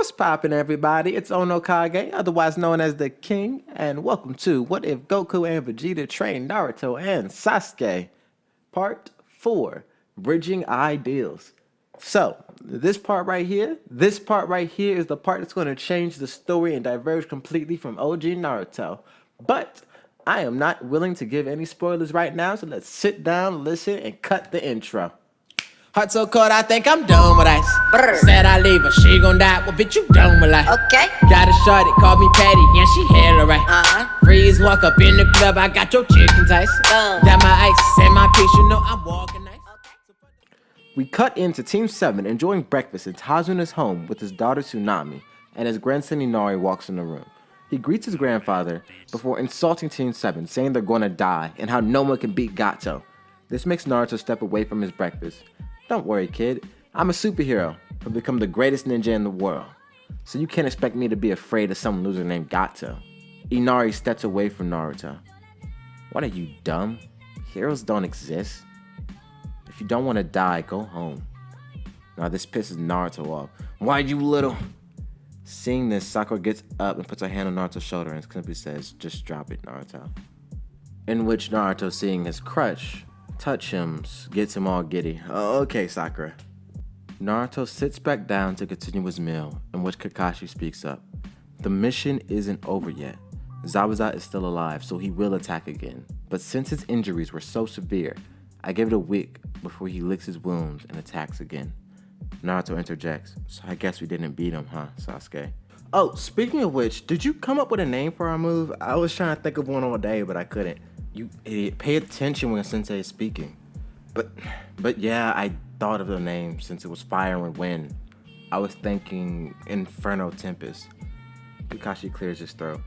What's poppin', everybody? It's OnoKage, otherwise known as the King, and welcome to What If Goku and Vegeta Trained Naruto and Sasuke, Part 4, Bridging Ideals. So, this part right here is the part that's going to change the story and diverge completely from OG Naruto. But I am not willing to give any spoilers right now, so let's sit down, listen, and cut the intro. Heart so cold, I think I'm done with ice. Brr. Said I leave her, she gon' die. Well, bitch, you done with life. Okay. Got a shorty, called me Patty, and she hella right. Freeze, walk up in the club, I got your chicken tice. Got my ice and my piece, you know I'm walking nice. We cut into Team 7 enjoying breakfast in Tazuna's home with his daughter Tsunami, and his grandson Inari walks in the room. He greets his grandfather before insulting Team 7, saying they're gonna die and how no one can beat Gato. This makes Naruto step away from his breakfast. Don't worry, kid. I'm a superhero who'll become the greatest ninja in the world. So you can't expect me to be afraid of some loser named Gato. Inari steps away from Naruto. What are you, dumb? Heroes don't exist. If you don't want to die, go home. Now this pisses Naruto off. Why, you little... Seeing this, Sakura gets up and puts her hand on Naruto's shoulder and simply says, "Just drop it, Naruto." In which Naruto, seeing his crutch touch him, gets him all giddy. Okay, Sakura. Naruto sits back down to continue his meal, in which Kakashi speaks up. The mission isn't over yet. Zabuza is still alive, so he will attack again. But since his injuries were so severe, I give it a week before he licks his wounds and attacks again. Naruto interjects, "So I guess we didn't beat him, huh, Sasuke?" Oh, speaking of which, did you come up with a name for our move? I was trying to think of one all day, but I couldn't. You idiot, pay attention when Sensei is speaking. But yeah, I thought of the name since it was fire and wind. I was thinking Inferno Tempest. Kakashi clears his throat.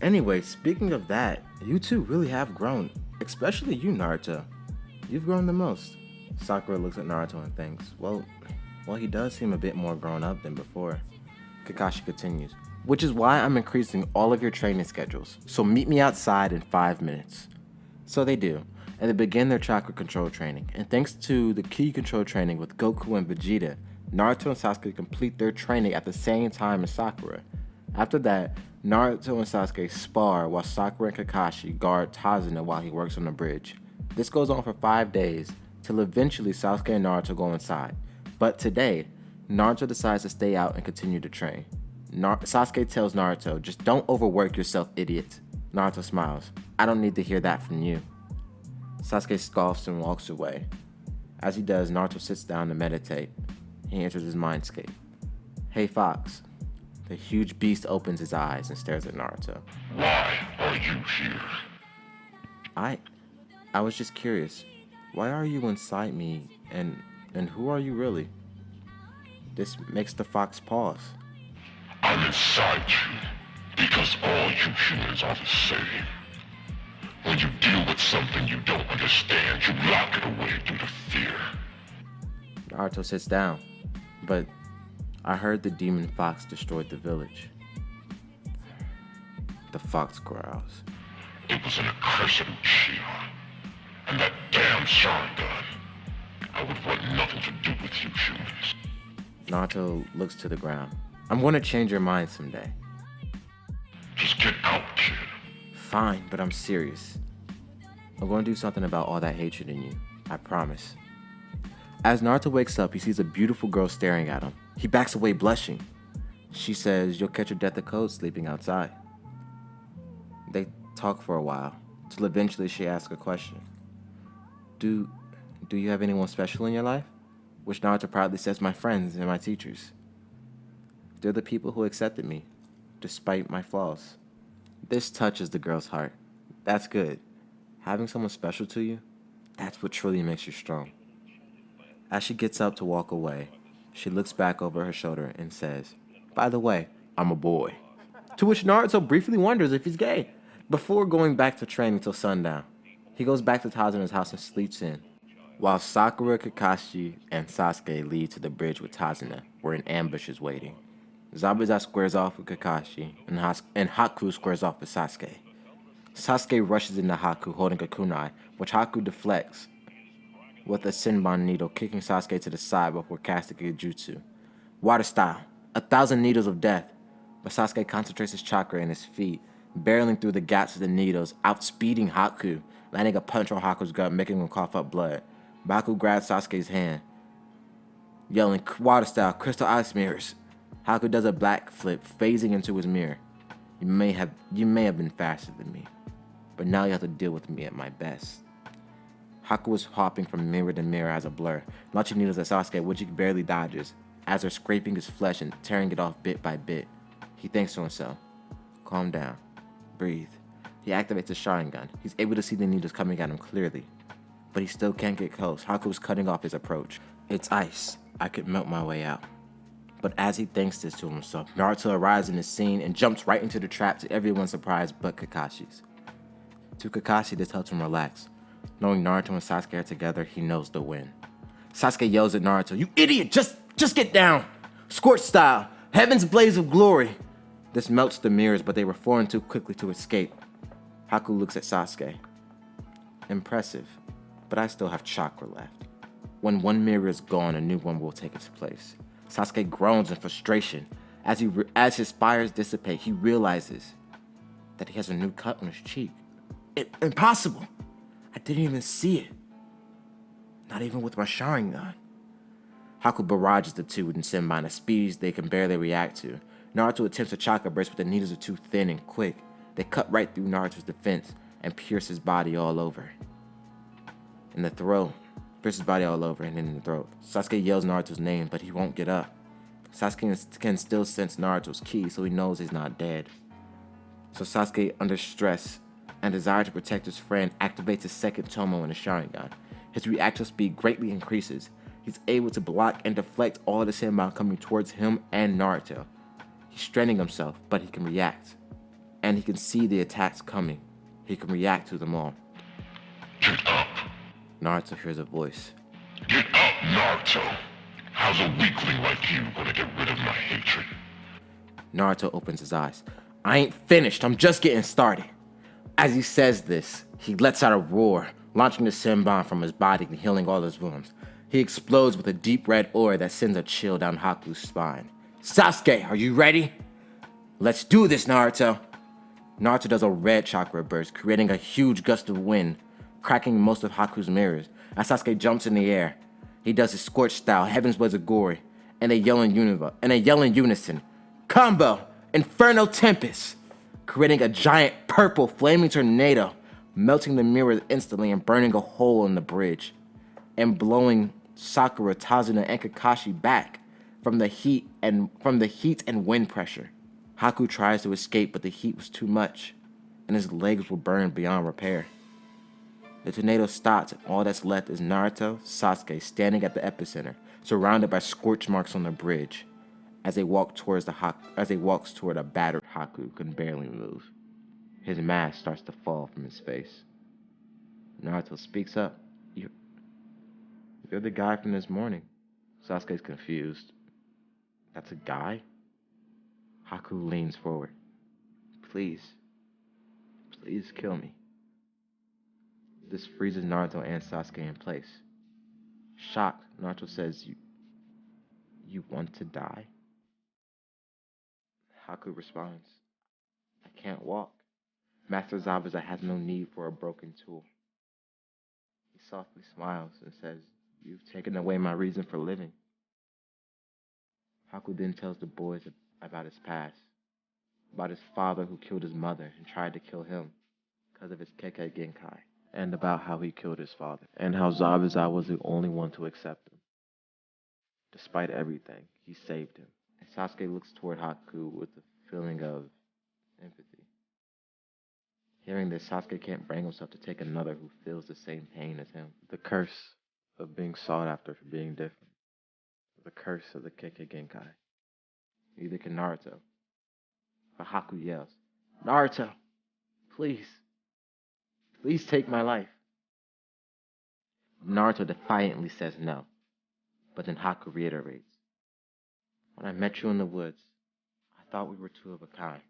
Anyway, speaking of that, you two really have grown. Especially you, Naruto. You've grown the most. Sakura looks at Naruto and thinks, well, he does seem a bit more grown up than before. Kakashi continues, "Which is why I'm increasing all of your training schedules, so meet me outside in 5 minutes." So they do, and they begin their chakra control training, and thanks to the ki control training with Goku and Vegeta, Naruto and Sasuke complete their training at the same time as Sakura. After that, Naruto and Sasuke spar while Sakura and Kakashi guard Tazuna while he works on the bridge. This goes on for 5 days, till eventually Sasuke and Naruto go inside. But today, Naruto decides to stay out and continue to train. Sasuke tells Naruto, "Just don't overwork yourself, idiot." Naruto smiles. "I don't need to hear that from you." Sasuke scoffs and walks away. As he does, Naruto sits down to meditate. He enters his mindscape. "Hey, Fox." The huge beast opens his eyes and stares at Naruto. Why are you here? I was just curious. Why are you inside me, and who are you really? This makes the fox pause. I'm inside you because all you humans are the same. When you deal with something you don't understand, you lock it away due to fear. Naruto sits down, but I heard the demon fox destroyed the village. The fox growls. It was an accursed Uchiha. And that damn Sharingan. I would want nothing to do with you humans. Naruto looks to the ground. "I'm going to change your mind someday." Just get out, kid. "Fine, but I'm serious. I'm going to do something about all that hatred in you. I promise." As Naruto wakes up, he sees a beautiful girl staring at him. He backs away blushing. She says, "You'll catch your death of cold sleeping outside." They talk for a while, till eventually she asks a question. Do you have anyone special in your life?" Which Naruto proudly says, "My friends and my teachers. They're the people who accepted me, despite my flaws." This touches the girl's heart. That's good. Having someone special to you, that's what truly makes you strong. As she gets up to walk away, she looks back over her shoulder and says, "By the way, I'm a boy." To which Naruto briefly wonders if he's gay, before going back to training till sundown. He goes back to Tazuna's house and sleeps in, while Sakura, Kakashi, and Sasuke lead to the bridge with Tazuna, where an ambush is waiting. Zabuza squares off with Kakashi, and Haku squares off with Sasuke. Sasuke rushes into Haku holding a kunai, which Haku deflects with a Senbon needle, kicking Sasuke to the side before casting a jutsu. Water style. 1,000 needles of death. But Sasuke concentrates his chakra in his feet, barreling through the gaps of the needles, outspeeding Haku, landing a punch on Haku's gut, making him cough up blood. Haku grabs Sasuke's hand, yelling water style, crystal ice mirrors. Haku does a black flip, phasing into his mirror. You may have been faster than me, but now you have to deal with me at my best. Haku was hopping from mirror to mirror as a blur, launching needles at Sasuke, which he barely dodges, as they're scraping his flesh and tearing it off bit by bit. He thinks to himself, calm down, breathe. He activates his Sharingan. He's able to see the needles coming at him clearly, but he still can't get close. Haku's cutting off his approach. It's ice. I could melt my way out. But as he thinks this to himself, Naruto arrives in the scene and jumps right into the trap to everyone's surprise but Kakashi's. To Kakashi, this helps him relax. Knowing Naruto and Sasuke are together, he knows they'll win. Sasuke yells at Naruto, "You idiot! Just get down! Scorch style! Heaven's blaze of glory!" This melts the mirrors, but they reform too quickly to escape. Haku looks at Sasuke. Impressive, but I still have chakra left. When one mirror is gone, a new one will take its place. Sasuke groans in frustration. As his fires dissipate, he realizes that he has a new cut on his cheek. Impossible! I didn't even see it. Not even with my Sharingan. Haku barrages the two and Senbon at speeds they can barely react to. Naruto attempts a chakra burst, but the needles are too thin and quick. They cut right through Naruto's defense and pierce his body all over. In the throat. Pierce his body all over and in the throat. Sasuke yells Naruto's name, but he won't get up. Sasuke can still sense Naruto's ki, so he knows he's not dead. So Sasuke, under stress and desire to protect his friend, activates his second Tomo in the Sharingan. His reaction speed greatly increases. He's able to block and deflect all of the Senbon coming towards him and Naruto. He's straining himself, but he can react. And he can see the attacks coming. He can react to them all. Get up! Naruto hears a voice. Get up, Naruto! How's a weakling like you gonna get rid of my hatred? Naruto opens his eyes. I ain't finished, I'm just getting started. As he says this, he lets out a roar, launching the Senbon from his body and healing all his wounds. He explodes with a deep red aura that sends a chill down Haku's spine. Sasuke, are you ready? Let's do this, Naruto. Naruto does a red chakra burst, creating a huge gust of wind, cracking most of Haku's mirrors. As Sasuke jumps in the air, he does his scorch style, Heaven's Blaze of Glory, and they yell in unison, Combo, Inferno Tempest, creating a giant purple flaming tornado, melting the mirrors instantly and burning a hole in the bridge, and blowing Sakura, Tazuna, and Kakashi back from the heat and wind pressure. Haku tries to escape, but the heat was too much, and his legs were burned beyond repair. The tornado stops, and all that's left is Naruto, Sasuke standing at the epicenter, surrounded by scorch marks on the bridge. As he walks toward a battered Haku who can barely move. His mask starts to fall from his face. Naruto speaks up. You're the guy from this morning. Sasuke's confused. That's a guy? Haku leans forward. Please kill me. This freezes Naruto and Sasuke in place. Shocked, Naruto says, You want to die? Haku responds, I can't walk. Master Zabuza has no need for a broken tool. He softly smiles and says, You've taken away my reason for living. Haku then tells the boys about his past, about his father who killed his mother and tried to kill him because of his Kekkei Genkai, and about how he killed his father, and how Zabuza was the only one to accept him. Despite everything, he saved him. And Sasuke looks toward Haku with a feeling of empathy. Hearing this, Sasuke can't bring himself to take another who feels the same pain as him. The curse of being sought after for being different. The curse of the Kekkei Genkai. Neither can Naruto. But Haku yells, Naruto, please take my life. Naruto defiantly says no. But then Haku reiterates, when I met you in the woods, I thought we were two of a kind.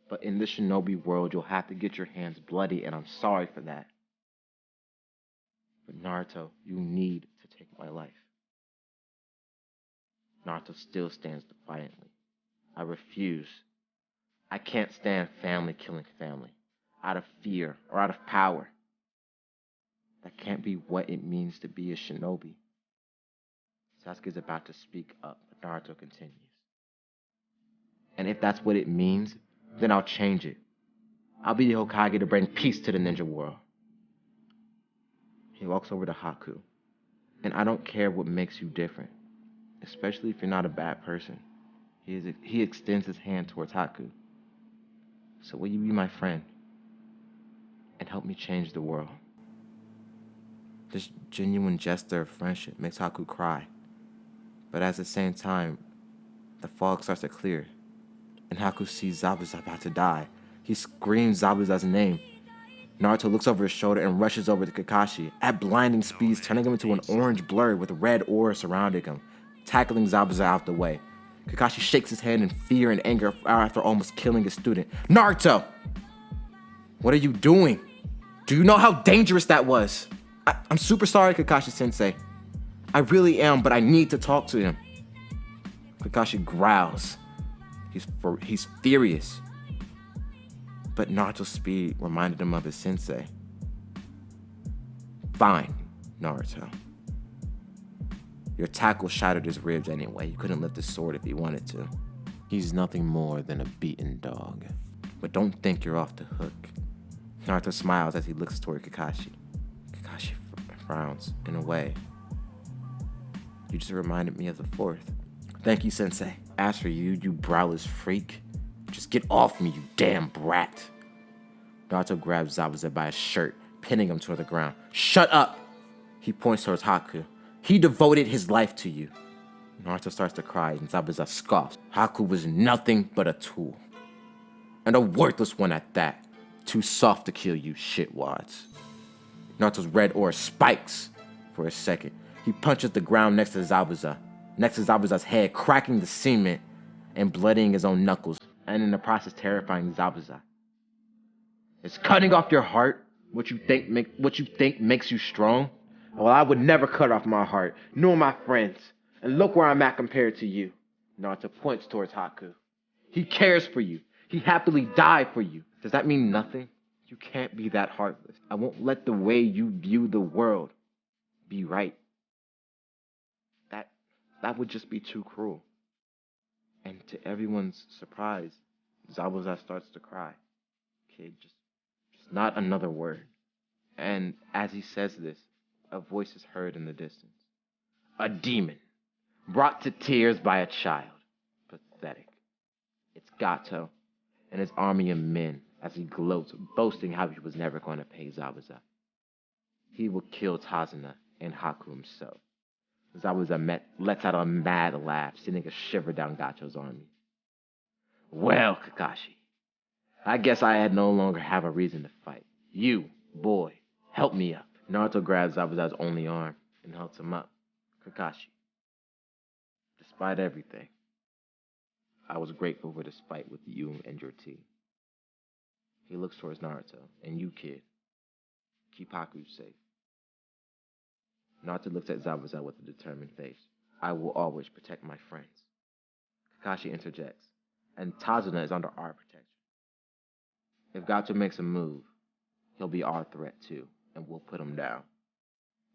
But in this shinobi world, you'll have to get your hands bloody, and I'm sorry for that. But Naruto, you need to take my life. Naruto still stands defiantly. I refuse. I can't stand family killing family. Out of fear or out of power. That can't be what it means to be a shinobi. Sasuke is about to speak up, but Naruto continues. And if that's what it means, then I'll change it. I'll be the Hokage to bring peace to the ninja world. He walks over to Haku. And I don't care what makes you different, especially if you're not a bad person. He extends his hand towards Haku. So will you be my friend and help me change the world? This genuine gesture of friendship makes Haku cry. But at the same time, the fog starts to clear, and Haku sees Zabuza about to die. He screams Zabuza's name. Naruto looks over his shoulder and rushes over to Kakashi at blinding speeds, turning him into an orange blur with red aura surrounding him, tackling Zabuza out the way. Kakashi shakes his head in fear and anger after almost killing his student. Naruto! What are you doing? Do you know how dangerous that was? I'm super sorry, Kakashi-sensei. I really am, but I need to talk to him. Kakashi growls. He's furious. But Naruto's speed reminded him of his sensei. Fine, Naruto. Your tackle shattered his ribs anyway. He couldn't lift his sword if he wanted to. He's nothing more than a beaten dog. But don't think you're off the hook. Naruto smiles as he looks toward Kakashi. Kakashi frowns. In a way, you just reminded me of the fourth. Thank you, sensei. As for you, you browless freak, just get off me, you damn brat. Naruto grabs Zabuza by his shirt, pinning him toward the ground. Shut up! He points towards Haku. He devoted his life to you. Naruto starts to cry and Zabuza scoffs. Haku was nothing but a tool. And a worthless one at that. Too soft to kill you, shitwads. Naruto's red aura spikes for a second. He punches the ground next to Zabuza's head, cracking the cement and bloodying his own knuckles, and in the process terrifying Zabuza. It's cutting off your heart, what you think makes you strong? Well, I would never cut off my heart, nor my friends. And look where I'm at compared to you. Naruto points towards Haku. He cares for you. He happily died for you. Does that mean nothing? You can't be that heartless. I won't let the way you view the world be right. That would just be too cruel. And to everyone's surprise, Zabuza starts to cry. Kid, just not another word. And as he says this, a voice is heard in the distance. A demon, brought to tears by a child. Pathetic. It's Gato and his army of men as he gloats, boasting how he was never going to pay Zabuza. He will kill Tazuna and Haku himself. Zabuza lets out a mad laugh, sending a shiver down Gato's army. Well, Kakashi, I guess I no longer have a reason to fight. You, boy, help me up. Naruto grabs Zabuza's only arm and helps him up. Kakashi, despite everything, I was grateful for this fight with you and your team. He looks towards Naruto, and you, kid, keep Haku safe. Naruto looks at Zabuza with a determined face. I will always protect my friends. Kakashi interjects, and Tazuna is under our protection. If Gato makes a move, he'll be our threat too, and we'll put him down.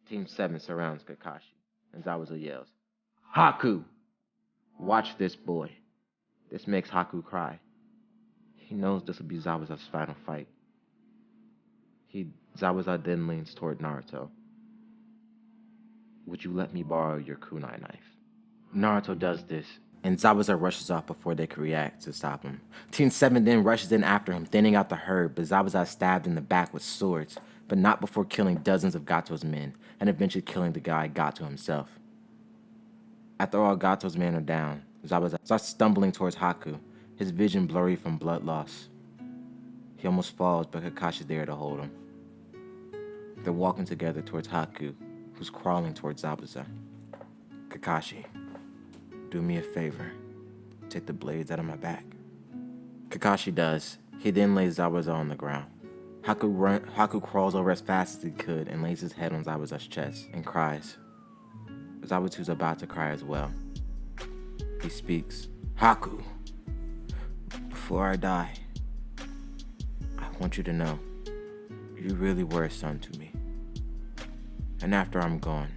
Team 7 surrounds Kakashi, and Zabuza yells, Haku! Watch this, boy. This makes Haku cry. He knows this will be Zabuza's final fight. Zabuza then leans toward Naruto. Would you let me borrow your kunai knife? Naruto does this, and Zabuza rushes off before they can react to stop him. Team 7 then rushes in after him, thinning out the herd, but Zabuza is stabbed in the back with swords, but not before killing dozens of Gato's men, and eventually killing the guy Gato himself. After all Gato's men are down, Zabuza starts stumbling towards Haku, his vision blurry from blood loss. He almost falls, but Kakashi's there to hold him. They're walking together towards Haku, who's crawling towards Zabuza. Kakashi, do me a favor. Take the blades out of my back. Kakashi does. He then lays Zabuza on the ground. Haku crawls over as fast as he could and lays his head on Zabuza's chest and cries. Zabuza's about to cry as well. He speaks. Haku, before I die, I want you to know you really were a son to me. And after I'm gone,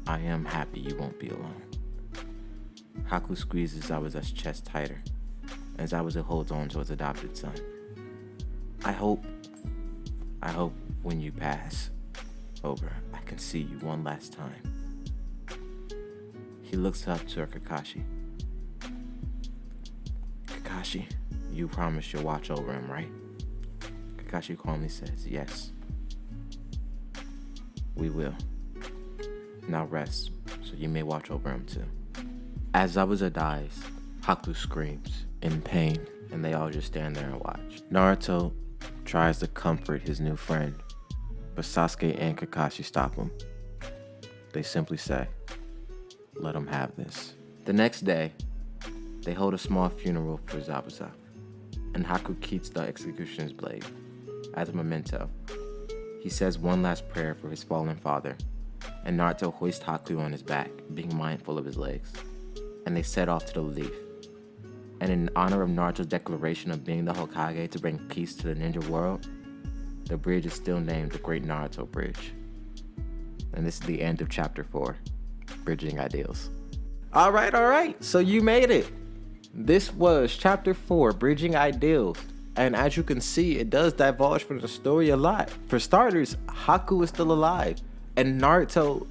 I am happy you won't be alone. Haku squeezes Zabuza's chest tighter as Zabuza holds on to his adopted son. I hope when you pass over, I can see you one last time. He looks up to Kakashi. Kakashi, you promise you'll watch over him, right? Kakashi calmly says, yes. We will. Now rest, so you may watch over him too. As Zabuza dies, Haku screams in pain, and they all just stand there and watch. Naruto tries to comfort his new friend, but Sasuke and Kakashi stop him. They simply say, let him have this. The next day, they hold a small funeral for Zabuza, and Haku keeps the executioner's blade as a memento. He says one last prayer for his fallen father, and Naruto hoists Haku on his back, being mindful of his legs, and they set off to the relief. And in honor of Naruto's declaration of being the Hokage to bring peace to the ninja world, the bridge is still named the Great Naruto Bridge. And this is the end of Chapter 4, Bridging Ideals. All right, so you made it. This was Chapter 4, Bridging Ideals. And as you can see, it does divulge from the story a lot. For starters, Haku is still alive, and Naruto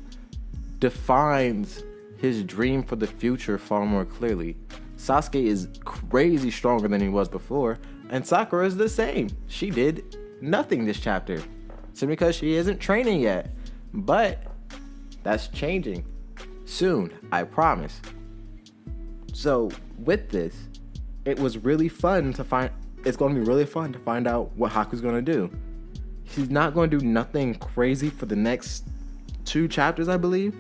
defines his dream for the future far more clearly. Sasuke is crazy stronger than he was before, and Sakura is the same. She did nothing this chapter, simply because she isn't training yet. But that's changing soon, I promise. So with this, it's going to be really fun to find out what Haku's going to do. He's not going to do nothing crazy for the next 2 chapters, I believe,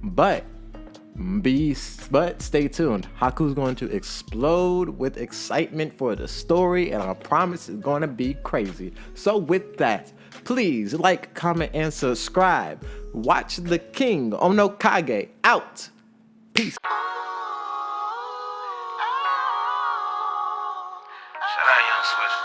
but stay tuned. Haku's going to explode with excitement for the story, and I promise it's going to be crazy. So with that, please like, comment, and subscribe. Watch the King OnoKage out. Peace. Shout out Young Swish.